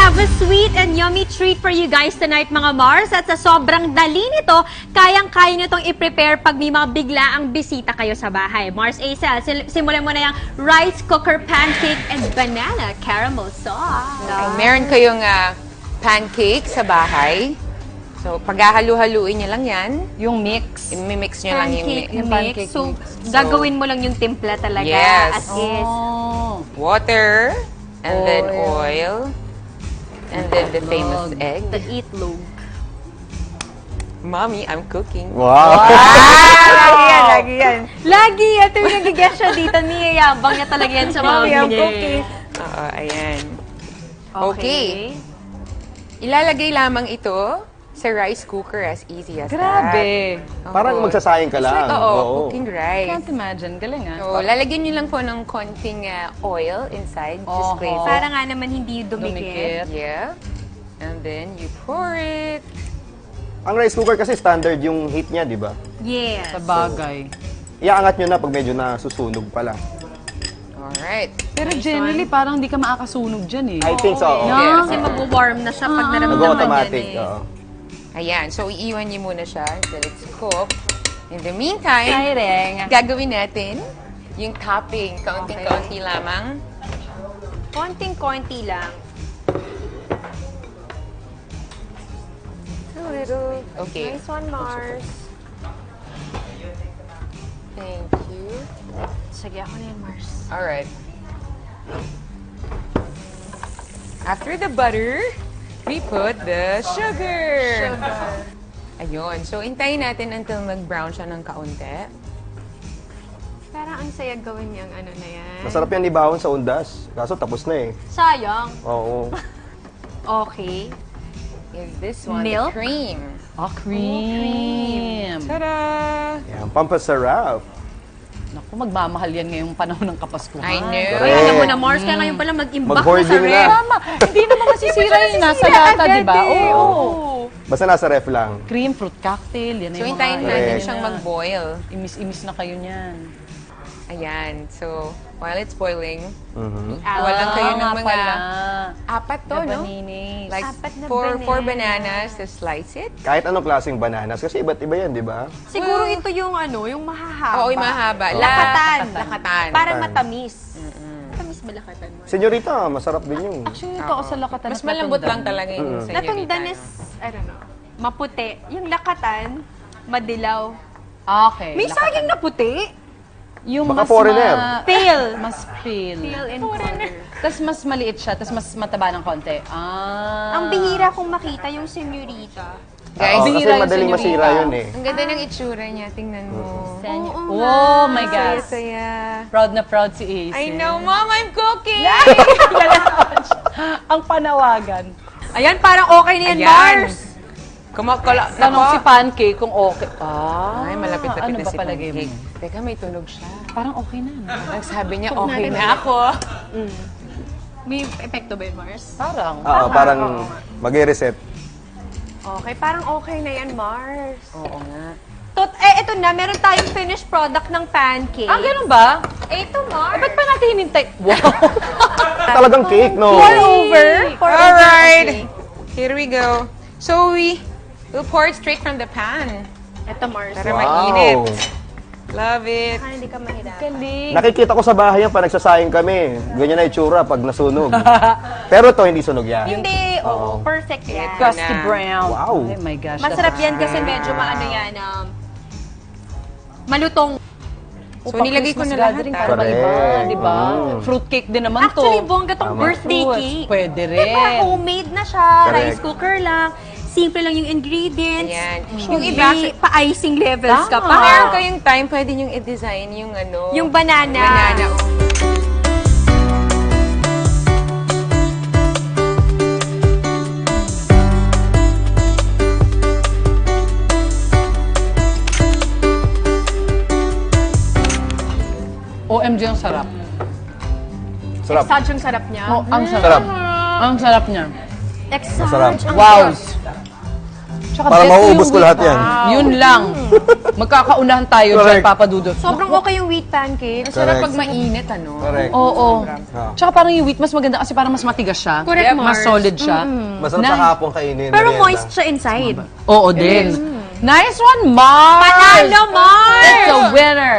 have a sweet and yummy treat for you guys tonight, mga Mars. At sa sobrang dali nito, kayang-kaya nyo itong i-prepare pag may mga biglaang bisita kayo sa bahay. Mars Acel, simulan mo na yung rice cooker pancake and banana caramel sauce. Okay, meron kayong pancake sa bahay. So, paghahalu-haluin nyo lang yan. Yung mix. I-mix nyo lang yung Pancake Yung mix. pancake So, mix. gagawin mo lang yung timpla talaga. Yes. As is. Oh. water, and then Oil. oil, and then the famous Log. egg. The itlog. Mommy, I'm cooking. Wow! Lagi yan. Lagi, ito yung nagigess siya dito. Niyayabang niya talaga yan sa mga Mommy, I'm niya. cooking. Oo, ayan. Okay. Ilalagay lamang ito sa rice cooker as easy as Grabe. that. Parang Oo. magsasayang ka It's like, lang. cooking rice. Can't imagine. Galing ah. So, lalagyan nyo lang po ng konting oil inside. Just Oho. glaze it. Para nga naman hindi dumikit. Dumikit. Yeah. And then you pour it. Ang rice cooker kasi standard yung heat niya, di ba? Yes. Sa bagay. Iaangat nyo na pag medyo nasusunog pala. Alright. Pero generally, parang hindi ka makakasunog dyan eh. I think so. Yeah. Kasi mag-warm na siya pag naramdaman Nag-automatic. yan eh. Oo. Ayan. So, iiwan nyo muna siya until it's cooked. In the meantime, Exciting. gagawin natin yung topping. Kaunting-kaunti lamang. Konting-konti lang. A little. Okay. Nice one, Mars. Thank you. Sige, ako na yan, Mars. Alright. After the butter, we put the sugar. Ayun. So, intayin natin until mag-brown siya ng kaunti. Parang ang saya gawin niyang ano na yan. Masarap yan ibahon sa undas. Kaso tapos na eh. Sayang. Oo. Okay. Is this one Milk? the cream? Oh, cream. Ta-da! Yan, pampasarap. Naku, magmamahal yan ngayong panahon ng Kapaskuhan. I know. Correct. Alam mo na, Mars, kaya ngayon pala mag-imbak na sa Mag-hoarding ref. na. Tama. Hindi naman masisira yun. Nasa lata, di ba? Oo. Basta nasa ref lang. Cream, fruit cocktail. Yan So, yung intayin mga... natin Correct. siyang mag-boil. Imis-imis na kayo niyan. Ayan. So, while it's boiling, Mhm. walang kayo ng nga mga pala. apat to, no? Bananas. Like, Apat na four bananas to slice it. Kahit anong klaseng bananas. Kasi iba't iba yan, di ba? Siguro ito yung ano, yung mahahaba. Oo, yung mahaba. Lakatan. Lakatan. Parang matamis. Matamis ba lakatan, Mars? Senyorita, masarap din yung... Actually, ito ako sa lakatan. Mas malambot lang talaga yung senyorita. Natundan is, I don't know, maputi. Yung lakatan, madilaw. Okay. May lakatan. saging na puti. Yung Baka foreigner. Pale. Mas pale. Pale in color. Tapos mas maliit siya, tapos mas mataba ng konti. Ah. Ang bihira kong makita yung senyorita. Guys, Oo, kasi bihira yung madaling senyorita. masira yun eh. ang ganda ng itsura niya. Tingnan mo. Oh my God. Saya. Proud na proud si Ace. I know, Mom, I'm cooking! Ang panawagan. Ayan, parang okay na yan, Ayan. Mars. Tanong si Pancake kung okay. Ah, Ay, malapit-lapit ano na ba si palagay mo? Pancake. Teka, may tunog siya. Parang okay na. No? Nagsabi niya, okay na ako. May epekto ba yun, Mars? Parang. Oo, parang mag-reset. Okay, parang okay na yan, Mars. Oo nga. Ito na, meron tayong finished product ng pancake. Ah, ganun ba? Ito, Mars. Ba't pa natin hinintay? Wow! Talagang cake, no? Pour over. Pour over Alright. the cake. Here we go. So, we'll pour it straight from the pan. Ito, Mars. Para Wow. mainit. Love it. Hindi ka mahirap. Galing. Nakikita ko sa bahay yan, pa nagsasayang kami. Ganyan na itsura pag nasunog. Pero to hindi sunog yan. Hindi, Oo. perfect yan. Crusty na. brown. Wow. Oh my gosh. Masarap that's yan kasi good. medyo maano yan, malutong. O, So, pang nilagay ko Christmas na lahat, gathering ah. para maiba, Correct. di ba? Mm. Fruit cake din naman to. Actually, bongga tong Tama. birthday Fruits, cake. pwede rin. Diba, homemade na siya. Correct. Rice cooker lang. Simple lang yung ingredients. Ayan. Yung iba, pa-icing levels ka Tama. pa. Meron kayong time, pwede niyong i-design yung ano. Yung banana. Banana. OMG, ang sarap. Sarap. Exage yung sarap niya. Oh, ang sarap. Sarap. Ang sarap niya. Exage. Masarap. Ang Wow. sarap. Tsaka Para best mauubos yung ko lahat wheat. yan. Yun lang. Magkakaunahan tayo dyan, Correct. Papa Dudut. Sobrang okay yung wheat pancake. Ang sarap Correct. pag mainit, ano? Correct. Oo. Ah. Tsaka parang yung wheat mas maganda kasi parang mas matigas siya. Correct, Mas Mars. solid siya. Masarap Na- sa hapong kainin. Pero merienda. moist siya inside. Oo din. Nice one, Mars! Panalo, Mars! It's a winner!